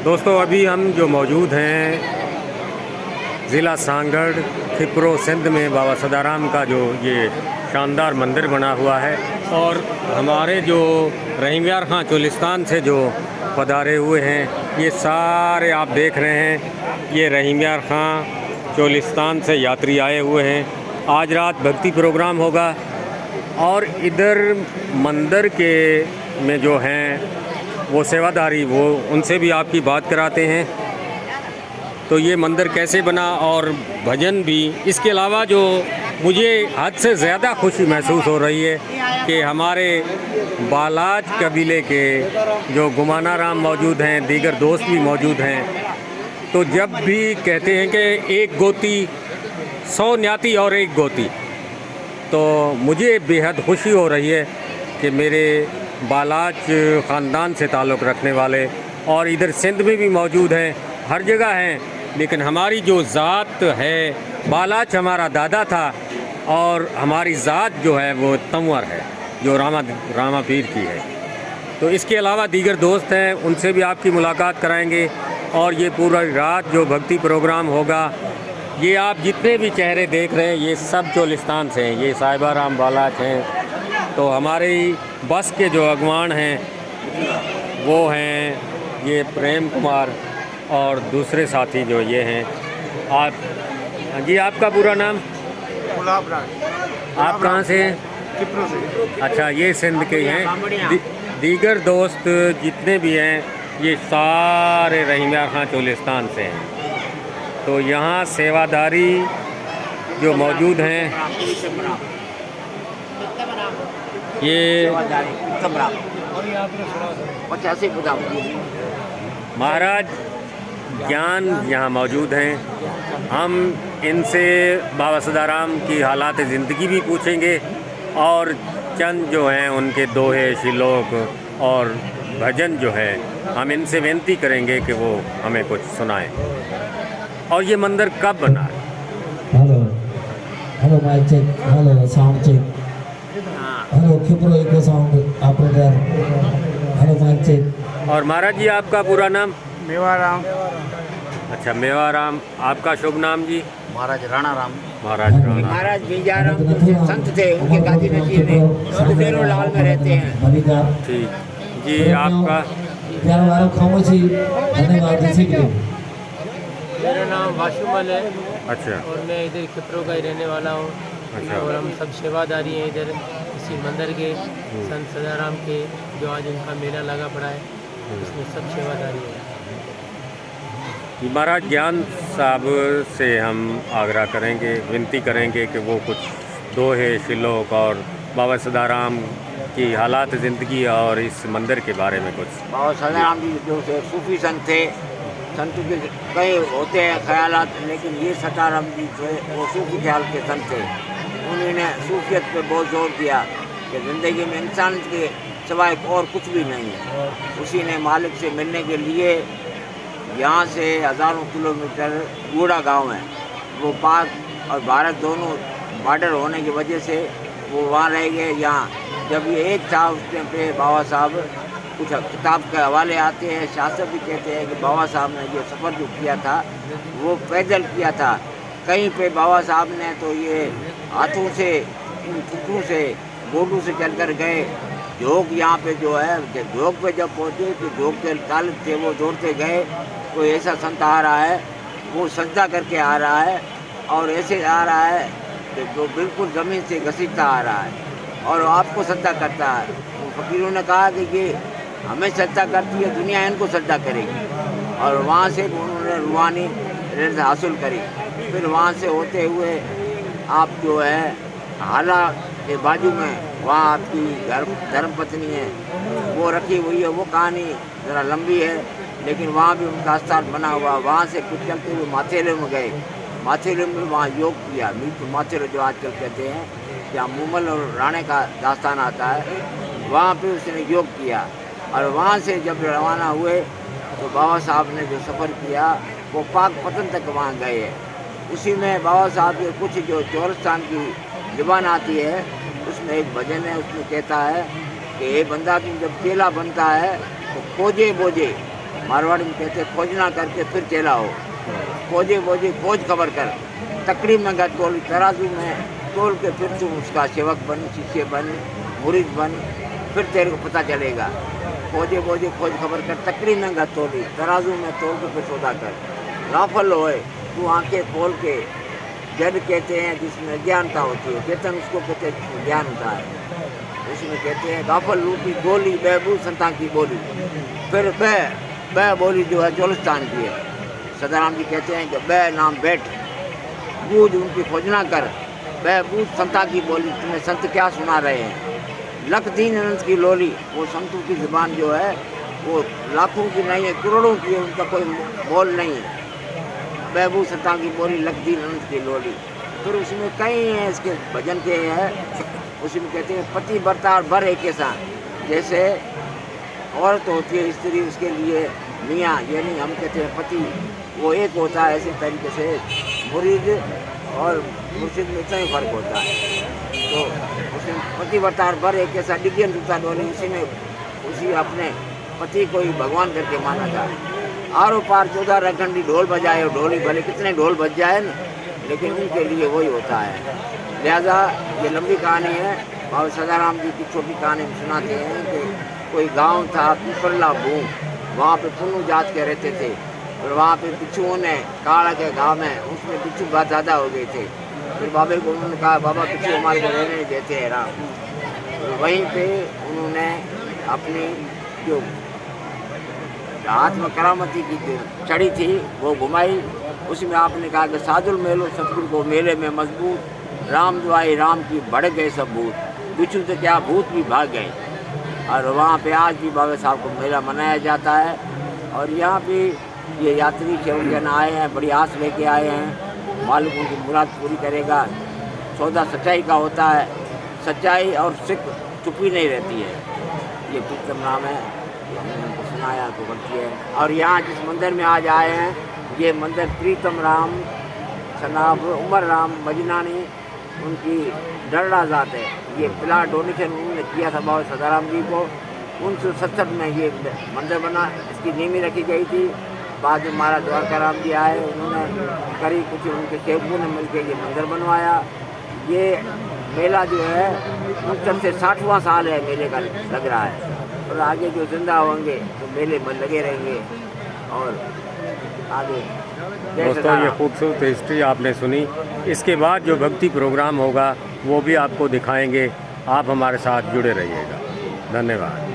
दोस्तों अभी हम जो मौजूद हैं ज़िला सांगड़ खिपरो सिंध में बाबा सदाराम का जो ये शानदार मंदिर बना हुआ है और हमारे जो रहीमयार खां चोलिस्तान से जो पधारे हुए हैं ये सारे आप देख रहे हैं, ये रहीमयार खां चोलिस्तान से यात्री आए हुए हैं। आज रात भक्ति प्रोग्राम होगा और इधर मंदिर के में जो हैं वो सेवादारी, वो उनसे भी आपकी बात कराते हैं। तो ये मंदिर कैसे बना और भजन भी, इसके अलावा जो मुझे हद से ज़्यादा खुशी महसूस हो रही है कि हमारे बालाज कबीले के जो गुमाना राम मौजूद हैं, दीगर दोस्त भी मौजूद हैं। तो जब भी कहते हैं कि एक गोती 100 न्याती और एक गोती, तो मुझे बेहद खुशी हो रही है कि मेरे बालाज ख़ानदान से ताल्लुक़ रखने वाले और इधर सिंध में भी मौजूद हैं, हर जगह हैं, लेकिन हमारी जो ज़ात है, बालाज हमारा दादा था और हमारी ज़ात जो है वो तंवर है, जो रामा पीर की है। तो इसके अलावा दीगर दोस्त हैं, उनसे भी आपकी मुलाकात कराएंगे। और ये पूरा रात जो भक्ति प्रोग्राम होगा, ये आप जितने भी चेहरे देख रहे हैं ये सब चोलिस्तान से हैं। ये साहिबा राम बालाज हैं। तो हमारे बस के जो अगवान हैं वो हैं ये प्रेम कुमार और दूसरे साथी जो ये हैं। आप जी, आपका पूरा नाम? गुलाब राज। आप कहाँ से हैं? खिपरो से। अच्छा, ये सिंध के हैं। दीगर दोस्त जितने भी हैं ये सारे रहीमयार खां चोलिस्तान से हैं। तो यहाँ सेवादारी जो मौजूद हैं ये महाराज ज्ञान यहाँ मौजूद हैं। हम इनसे बाबा सदाराम की हालात ज़िंदगी भी पूछेंगे और चंद जो हैं उनके दोहे, शिलोक और भजन जो है हम इनसे विनती करेंगे कि वो हमें कुछ सुनाएं। और ये मंदिर कब बना है? Hello hello, mike check, hello sound check, hello Khipro echo sound operator, hello mike check. और महाराज जी, आपका पूरा नाम? मेवाराम। अच्छा, मेवाराम। आपका शुभ नाम जी? महाराज राणा राम। महाराज राणा। महाराज बीजाराम संत थे, उनके गादी नजीर में खुद डेरो लाल में रहते हैं। ठीक जी, आपका? प्यारा वाला खामोशी, धन्यवाद देसी के लिए। मेरा नाम वाशुमल है। अच्छा। और मैं इधर खिपरो का ही रहने वाला हूँ। अच्छा। और हम सब सेवादारी हैं इधर इसी मंदिर के, संत सदाराम के, जो आज उनका मेला लगा पड़ा है, इसमें सब सेवादारी है। महाराज ज्ञान साहब से हम आग्रह करेंगे, विनती करेंगे कि वो कुछ दोहे, शिलोक और बाबा सदाराम की हालात ज़िंदगी और इस मंदिर के बारे में कुछ। बाबा सदाराम जी जो थे सूफी संत थे। संत के कई होते हैं ख्यालात, लेकिन ये सदाराम जी थे वो सूफी ख्याल के संत थे। उन्होंने सूफियत पे बहुत जोर दिया कि ज़िंदगी में इंसान के सिवाय और कुछ भी नहीं है। उसी ने मालिक से मिलने के लिए यहाँ से हज़ारों किलोमीटर गूढ़ा गांव है, वो पाक और भारत दोनों बॉर्डर होने की वजह से वो वहाँ रह गए। यहाँ जब ये एक था उसके पे बाबा साहब कुछ किताब के हवाले आते हैं, शासक भी कहते हैं कि बाबा साहब ने ये सफ़र जो किया था वो पैदल किया था। कहीं पे बाबा साहब ने तो ये हाथों से, इन टुकड़ों से, गोडू से चलकर गए। जोग यहाँ पे जो है, जोग पे जब पहुँचे तो जोग के तालिब थे वो दौड़ते गए, कोई ऐसा संत आ रहा है, वो सजदा करके आ रहा है और ऐसे आ रहा है कि जो बिल्कुल ज़मीन से घसीटता आ रहा है और आपको सजदा करता है। तो फकीरों ने कहा कि ये हमें सजदा करती है, दुनिया इनको सजदा करेगी। और वहाँ से उन्होंने रूहानी रिज़्क़ हासिल करी। फिर वहाँ से होते हुए आप जो है हाला के बाजू में वहाँ आपकी धर्मपत्नी है, वो रखी हुई है। वो कहानी ज़रा लंबी है, लेकिन वहाँ भी उनका स्थान बना हुआ। वहाँ से कुछ चलते हुए माथेरे में गए। माथेरे में वहाँ योग किया, मीठू माथेरे जो आजकल कहते हैं, जहाँ मूमल और राणे का दास्तान आता है, वहाँ पे उसने योग किया। और वहाँ से जब रवाना हुए तो बाबा साहब ने जो सफ़र किया वो पाक पतन तक वहाँ गए हैं। उसी में बाबा साहब के कुछ जो चौरस्तान की ज़ुबान आती है, उसमें एक भजन है, उसमें कहता है कि ये बंदा तुम जब केला बनता है तो खोजे बोझे मारवाड़ी में कहते हैं खोजना करके फिर चला हो। खोजे बोझे खोज खबर कर, तकड़ी में गत तोल, तराजू में तोल के फिर तुम उसका सेवक बन, शिष्य बन, मुरीद बन, फिर तेरे को पता चलेगा। खोजे बोझे खोज खबर कर, तकड़ी में गत तोली, तराजू में तोल के फिर सौदा कर। गाफल होए तू आंखें खोल के, जड़ कहते हैं जिसमें अज्ञानता होती है, चेतन उसको कहते हैं ज्ञान होता है। उसमें कहते हैं गाफल लूटी गोली बेबू संता की बोली, फिर बह बोली जो है चोलिस्तान की है। सदाराम जी कहते हैं कि बह नाम बैठ, बूझ उनकी खोजना कर, बह बूझ संता की बोली, तुम्हें संत क्या सुना रहे हैं। लख दीन अनंत की लोली, वो संतों की ज़ुबान जो है वो लाखों की नहीं है, करोड़ों की है, उनका कोई बोल नहीं है। बहबू संता की बोली, लख दीन अनंत की लोली। फिर उसमें कई हैं इसके भजन के हैं, उसमें कहते हैं पति बरतार भर एक साथ, जैसे औरत होती है स्त्री, उसके लिए मियाँ यानी हम कहते हैं पति, वो एक होता है। ऐसे तरीके से मुरीद और मुर्शिद में इतना ही फर्क होता है। तो उसमें पति बरतार भर एक ऐसा डिगियन जूता डोली, उसी में उसी अपने पति को ही भगवान करके माना जाए। आरो पार 14 रखंडी ढोल बजाए, ढोली भले कितने ढोल बज जाए न, लेकिन उनके लिए वही होता है। लिहाजा ये लंबी कहानी है। बाबा सदाराम जी की छोटी कहानी में सुनाते हैं कि कोई गांव था पिपरला भू, वहाँ पे पुन्नू जात के रहते थे, और वहाँ पे बिच्छुओं ने काला के गाँव में उसमें बिच्छू बहुत ज़्यादा हो गए थे। फिर बाबे को उन्होंने कहा बाबा बिच्छू हमारे को रहने नहीं देते हैं राम। तो वहीं पे उन्होंने अपनी जो हाथ में करामती की जो छड़ी थी वो घुमाई, उसमें आपने कहा कि साधुल मेलो सतगुरु को मेले में मजबूत, राम दुआई राम की बढ़ गए सब भूत, बिच्छू से क्या भूत भी भाग गए। और वहाँ पे आज भी बाबा साहब को मेला मनाया जाता है। और यहाँ पे ये यात्री सेवकजन आए हैं, बड़ी आस लेके आए हैं, मालिक उनकी मुराद पूरी करेगा। सौदा सच्चाई का होता है, सच्चाई और सिख चुप्पी नहीं रहती है। ये प्रीतम नाम है, हमने उनको सुनाया तो गलती है। और यहाँ जिस मंदिर में आज आए हैं, ये मंदिर प्रीतम राम सनाब उमर राम मजनानी उनकी डरड़ा ज़ात है। ये प्लाट डोनेशन उन्होंने किया था बाबा सदाराम जी को। 1970 में ये मंदिर बना, इसकी नींव रखी गई थी। बाद में महाराज द्वारका राम जी आए, उन्होंने करीब कुछ उनके सेवकों ने मिलकर ये मंदिर बनवाया। ये मेला जो है 69 से 60वां साल है मेले का लग रहा है, और आगे जो जिंदा होंगे तो मेले में लगे रहेंगे। और आगे दोस्तों ये खूबसूरत हिस्ट्री आपने सुनी। इसके बाद जो भक्ति प्रोग्राम होगा वो भी आपको दिखाएंगे। आप हमारे साथ जुड़े रहिएगा। धन्यवाद।